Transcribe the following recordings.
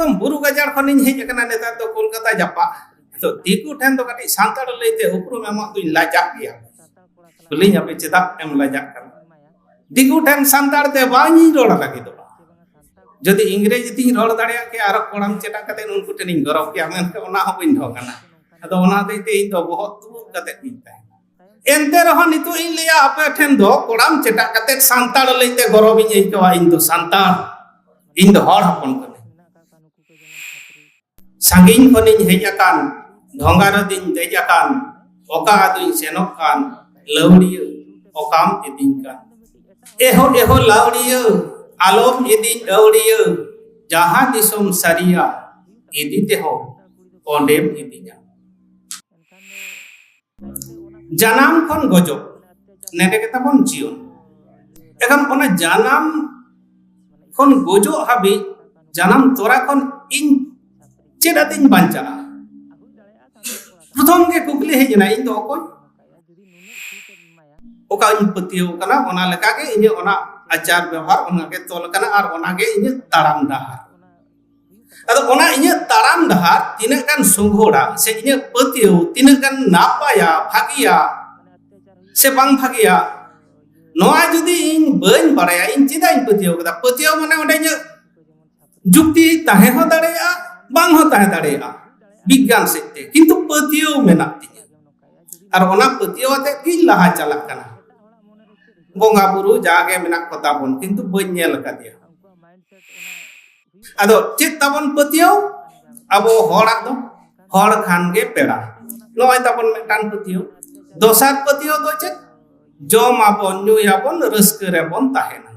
एकदम बुरु गजार खनिन हेज कना नेतार तो कोलकाता जापा तो दिकु ठेन तो कटी सांताड़ लैते उपरुम एमा दुई लाजाक गया बुलिन आपे चेदाक एम लाजाक कना दिकु ठेन सांताड़ ते बानी रोड़ लागे तो जदि इंग्रेजी ती रोड़ दाड़िया के आरो कोड़ाम चेटा कते उनको टेनिंग गरव के आमेन के ओना हो बिन होकना अदो ओना देते इन तो बहुत तु कते निता एंते रहो नितु इन लिया आपे ठेन दो कोड़ाम चेटा कते सांताड़ लैते गरव इन इनका इन तो सांताड़ इन दो हर हपन कने सांगिन खनिन हेज अकान ढोंगार दिन देज अकान ओका दुई सेनोक कान लवड़िया ओकाम इदिन कान एहो एहो लवड़िया आलोम इदिन लवड़िया जहां दिसोम सरिया इदि तेहो Ondem इदिnya janam kon gojo nede kata bon jion ekan ona janam kon gojo habi janam tora kon in cedatin banca प्रथम के कुकली है जना इन दो कोई ओका इन पतियो कना ओना लेका के इन ओना आचार व्यवहार ओना के तोल कना और ओना के इन ताराम डहार अदो ओना इन ताराम डहार तिने कान संघोड़ा से इन पतियो तिने कान नापाया भागिया से बांग भागिया नोआ जुदी इन बन बाड़ाया इन चिदा इन पतियो कदा पतियो माने ओंडे इन जुक्ति ताहे हो दाड़ेया बांग हो ताहे दाड़ेया विज्ञान सेते किंतु पतियो मेनाक तिnya और ओना पतियो आते की लाहा चालक कना बोंगा बुरु जागे मेनाक को ताबन किंतु बन नेल कादिया अदो चेत ताबन पतियो अबो होड़ाक दो होड़ खान गे पेड़ा नोय ताबन मेटान पतियो दोसार पतियो दो चेत जम आबन न्यूय आबन रस्क रेबन ताहेना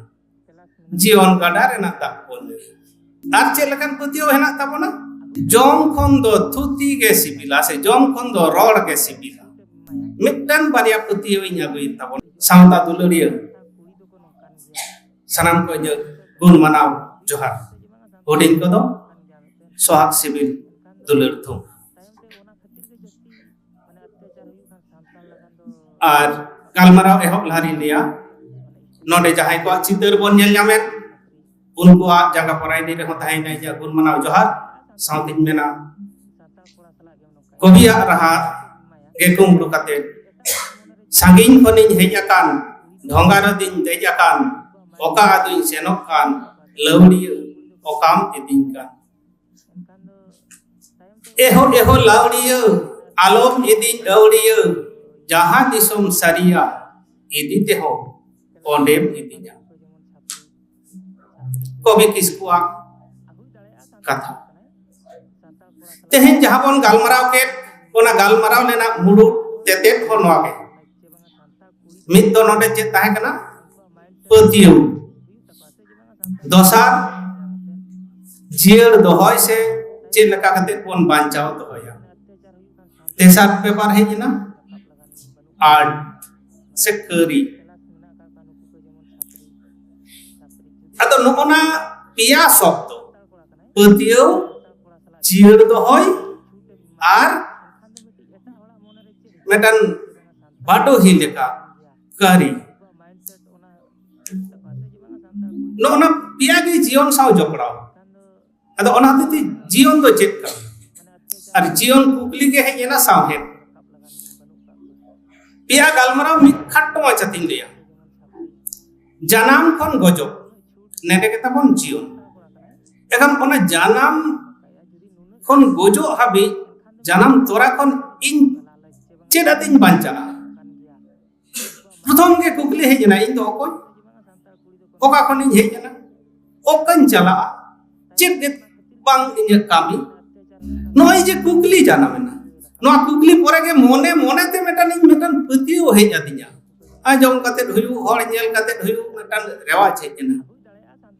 जीवन गाडा रेना ताबन आर चे लकान पतियो हेना ताबना जम खन दो थुती के सिबिला से जम खन दो रोड के सिबिला मिटन बारिया पतियो इन अगुई ताबन सावता दुलरिया सनाम को इन गुण मनाव जोहार होडिन को दो सोहाग सिबिल दुलर थु और गालमाराव एहब लारी लिया नोडे जहां को चितर बन नेल ᱧᱟᱢᱮ उनको जगह पराई रे हो थाई नै गुण मनाव जोहार साउथिन मेना कविया रहा गेकुम रुकाते सांगिन खनिन हेज अकान ढोंगार दिन देज अकान ओका दुई सेनोक कान लवड़िया ओकाम इदिन कान एहो एहो लवड़िया आलोम इदिन लवड़िया जहां दिसोम सरिया इदि तेहो ओंडेम इदिnya कवि किसकुआ कथा तेहेन जहां बन गालमाराव के ओना गालमाराव लेना मुडु तेतेट हो नवा के मिद दो नोडे चेत ताहे कना पतियो दोसार जियर दोहय से चे लका कते बन बांचाव दोहया तेसार पेपर है ना आर्ट से करी अतो नोना पिया शब्द पतियो जियर दोहय आर मेटन बाडो ही लेका करी नोना पिया के जीवन साव जपड़ाव अदो ओना हते जीवन दो चेक का और जीवन कुकली के है एना साव है पिया गालमाराव मि खट्टो माचतिन लिया जनाम खन गजो नेडे के तबन जीवन एखन ओना जनाम खन गजो हाबि जनाम तोरा खन इन चेदातिन बांचा प्रथम के कुकली है जना इन दो कोई ओका खन इन है जना ओकन चला चेद के बांग इन कामी नोय जे कुकली जाना मेना नो कुकली पोरे के मोने मोने ते मेटन इन मेटन पतियो है जातिया आजम कते हुयु होड़ नेल कते हुयु मेटन रेवाज है जना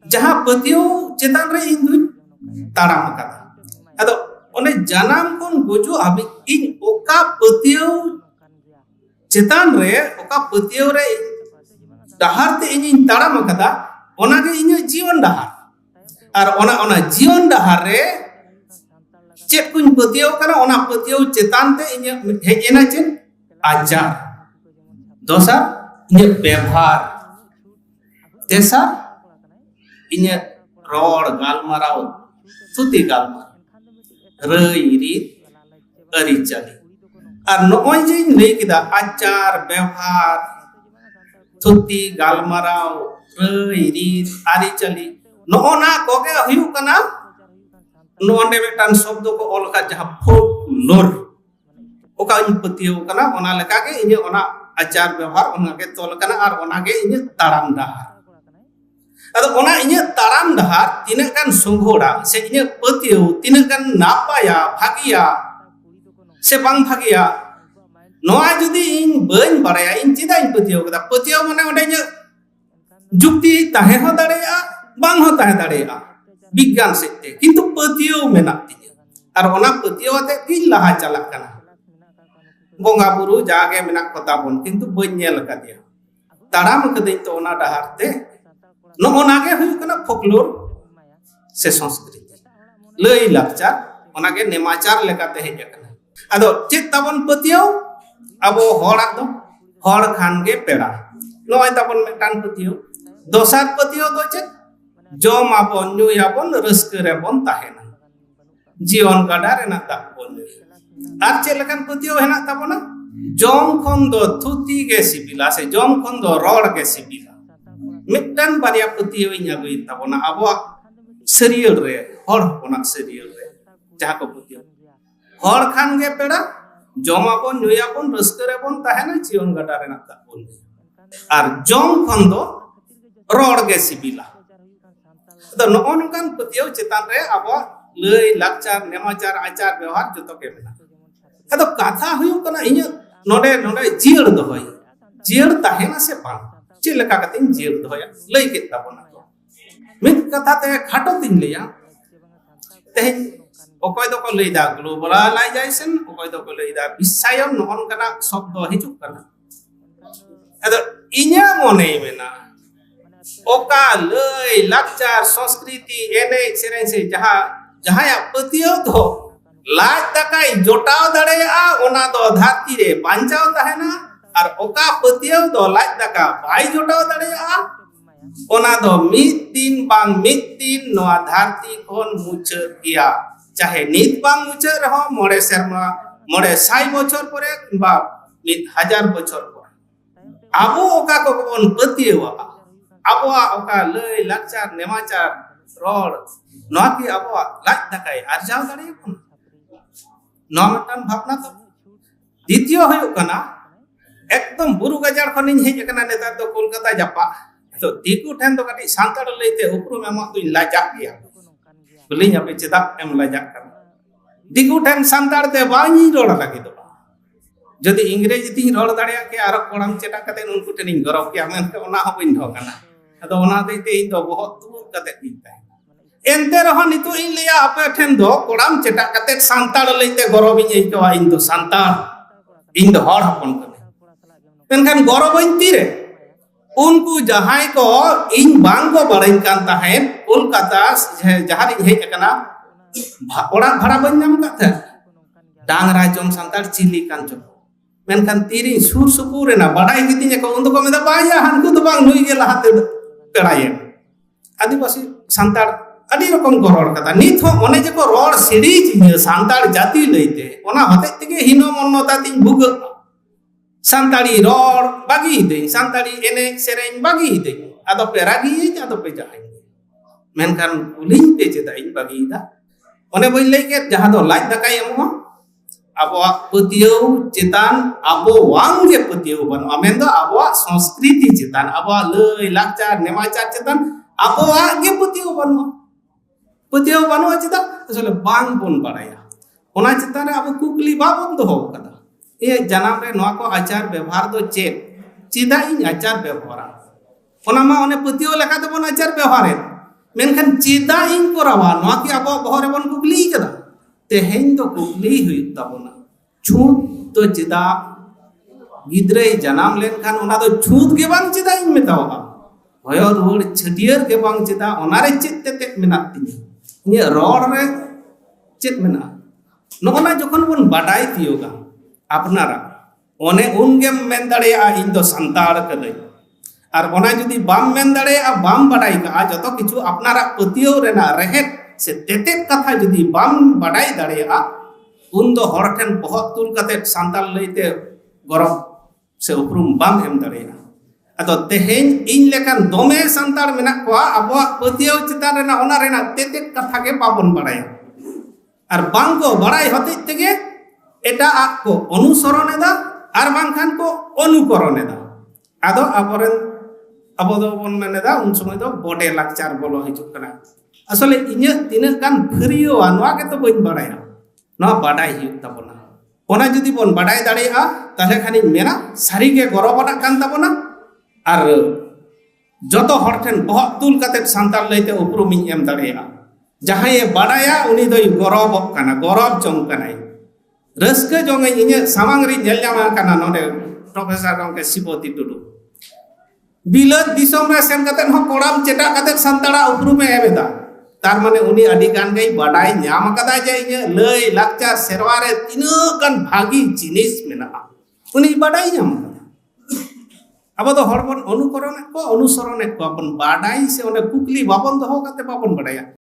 जहां पतियो चेतान रे इन दुई ताराम कदा अदो ओने जनाम कोन गोजो हाबि इन ओका पतियो चेतान रे ओका पतियो रे डहार ते इन ताराम कदा ओना के इन जीवन डहार और ओना जीवन डहार रे चेक कुन पतियो कना ओना पतियो चेतान ते इन हेजेना चेन आचार दोसा इन व्यवहार तेसा इन रोड गालमाराव थुति गालमार रई रीत अरिचाली और नॉय जे लई किदा आचार व्यवहार थुति गालमाराव रई रीत अरिचाली नोना कोगे हुयु कना नोंडे मिटान शब्द को ऑल का जहां फोकलोर ओका इन पतियो कना ओना लेका के इने ओना आचार व्यवहार ओना के तोल कना और ओना के इने ताराम डहार अदो ओना इने ताराम डहार तिने कान संघोड़ा से इने पतियो तिने कान नापाया भागिया से बांग भागिया नोआ जुदी इन बन बाराया इन चिदा इन पतियो कदा पतियो माने ओंडे इने जुक्ति ताहे हो दाड़ेया बांग हो ताहे दाड़ेया विज्ञान सेते किंतु पतियो मेनाक तिने और ओना पतियो आते कि लहा चलाक कना बोंगा बुरु जागे मेनाक को ताबन किंतु बन नेल कादिया ताराम कदें तो ओना डहार ते नोना के हुयु कना फोकलोर से संस्कृति लई लाकचार ओना के नेमाचार लेकाते हेज कना अदो चित ताबन पतियो अबो होड़ा दो होड़ खान के पेड़ा नोय ताबन मेटान पतियो दोसार पतियो दो चित जम आबन ᱧᱩᱭᱟᱵᱚᱱ रस्के रेबन ताहेना जीवन गाडा रेना दाग बोन आर चे लेकान पतियो हेना ताबोना जम खन दो थुति गे सिबिला से जम खन दो रोड गे सिबिला मिटन बारिया पतियो इन अगुई ताबोना आबो सरियल रे हर होना सरियल रे जहा को पतियो हर खान गे पेड़ा जम आबन ᱧᱩᱭᱟᱵᱚन रस्के रेबन ताहेना जीवन गाडा रेना दाग बोन आर जम खन दो रोड गे सिबिला तो नोनकान पतियो चितान रे अब लई लाकचार नेमाचार आचार व्यवहार जतो के मेना अदो कथा हुयु कना इन नोडे नोडे जियड़ दोहय जियड़ ताहेना से पान चे लेका कतिन जियड़ दोहया लई के ताबोना मित कथा ते खाटो दिन लिया तेन ओकय दो को लई दा ग्लोबलाइजेशन ओकय दो को लई दा विषयम नोन कना शब्द हिजुक कना अदो इन्या मोने मेना ओका लई लाकचार संस्कृति एने सेरे से जहां पतियो दो लाज तकाई जोटाव दड़ेया ओना दो धरती रे बांचाव ताहेना और ओका पतियो दो लाज तका बाई जोटाव दड़ेया ओना दो मिद दिन बांग मिद दिन नोआ धरती कोन मुछर गया चाहे नित बांग मुछर रहो मोड़े शर्मा मोड़े 100 बछर परे बा 1000 बछर परे आबो ओका को कोन पतियो अबवा ओका लई लाकचार नेमाचार रोड नोआ की अबवा लाज तकाई आरजाव दाड़े कोन नोआ मिटान भावना तो द्वितीय हुयु कना एकदम बुरु गजार खनिन हेज कना नेतार दो कोलकाता जापा तो दिकु ठेन दो काटी सांताड़ लईते उपरुम एमा तो लाजा गया बुलिन आपे चेदा एम लाजा कना दिकु ठेन सांताड़ ते बानी रोड लागे दो जदि इंग्रेजी ती रोड दाड़िया के आरो कोड़ाम चेटा कते उनको टेनिंग गरब के आमेन के ओना हो बिन ढो कना अदो ओना देते इन दो बहुत दूर कते दिनता एनते रहो नितो इन लिया आपे ठेन दो कोड़ाम चेटा कते सांताड़ लईते गरब इन इकवा इन दो सांताड़ इन दो हड़ हपन कने मेनखान गरब इन तीरे उनको जहां को इन बांग को बड़इन कान ताहेन कोलकाता जहां इन हेज कना ओड़ा भाड़ा बन नाम काथे डांगरा जम सांताड़ चिली कान चो मेनखान तीरी सुर सुपुर ना बड़ाई गितिने को उन को मेदा बाया हानकु तो बांग नुई गे लहाते पेड़ाये आदिवासी सांताड़ अडी रकम को रोड कथा नित हो ओने जे को रोड सीरीज सांताड़ जाति लईते ओना हते तेगे हिनो मन्नता तिन भुग सांताड़ी रोड बागी दे सांताड़ी एने सेरेन बागी दे आदो पेरागी आदो पे जाय मेनखान उलिन पे चेदा इन बागी दा ओने बई लई के जहां दो लाज दकाय एमो आबोआ पतियो चेतान आबो वांग जे पतियो बन आमेन दो आबोआ संस्कृति चेतान आबोआ लई लाकचार नेमाचार चेतान आबोआ गे पतियो बनो चेता असले बांग बोन बाड़ाया ओना चेतान आबो कुकली बाबन दो हो कदा ए जनाम रे नोआ को आचार व्यवहार दो चेदा इन आचार व्यवहार ओना मा ओने पतियो लेखा दो बन आचार व्यवहार मेनखान चेदा इन कोरावा नोआ की आबो बहरे बन कुकली कदा तेहेन दो कुकली हुई ताबोना छूत तो चेदा गिद्रे जनाम लेनखान ओना दो छूत के बांग चेदा इन मेतावा होयो रोड छटियर के बांग चेदा ओना रे चेत ते मेना तिनी ये रोड रे चेत मेना नोना जखन बन बाडाई तियोगा अपनारा ओने उनगे मेन दाड़ेया इन दो सांताड़ कदे और ओना जदी बाम मेन दाड़ेया बाम बाडाई का जतो किछु अपनारा पतियो रेना रहेत से तेतेत कथा जुदी बाम बाडाय दाड़ेया उन दो हर ठेन बहत तुल कते सांताल लईते गौरव से उपरुम बाम एम दाड़ेया अदो तेहेन इन लेकान दोमे सांताल मेना कोआ अबवा पतियाव चितान रेना ओना रेना तेतेत कथा के बाबन बाडाया और बांग को बाडाय होते तेगे एटा को अनुसरण एदा और बांखान को अनुकरण एदा आदो अबरेन अब दो बन मेनेदा उन समय दो बॉडी लाक्चर बोलो हिजुक कना असले इन्या तिना गान फरियो नवा के तो बइन बाडाया नवा बाडाय हियुक ताबोना ओना जुदी बोन बाडाय दाड़ेया ताहले खानि मेना सारी के गौरवना कान ताबोना और जतो हर ठेन बहत तुल कते सांताल लईते उपरुमिन एम दाड़ेया जहां बाडाया उनी दो गौरव कना गौरव जंग कनाय रस्के जंग इन्या सामांग रि नेल ᱧᱟᱢ कना नोडे प्रोफेसर गंके सिपोती टुडू बिलत दिसोम रे सेन कते हो कोड़ाम चेटा कते संताड़ा उपरुमे एमेदा तार माने उनी अडी गान गई बाडाय ᱧᱟᱢ कदा जे इन्या लय लाक्चार सेरवा रे तिना गान भागी जिनिस मेना उनी बाडाय ᱧᱟᱢ अब तो हर बन अनुकरण को अनुसरण को अपन बाडाय से ओने कुकली बाबन दो कते बाबन बाडाया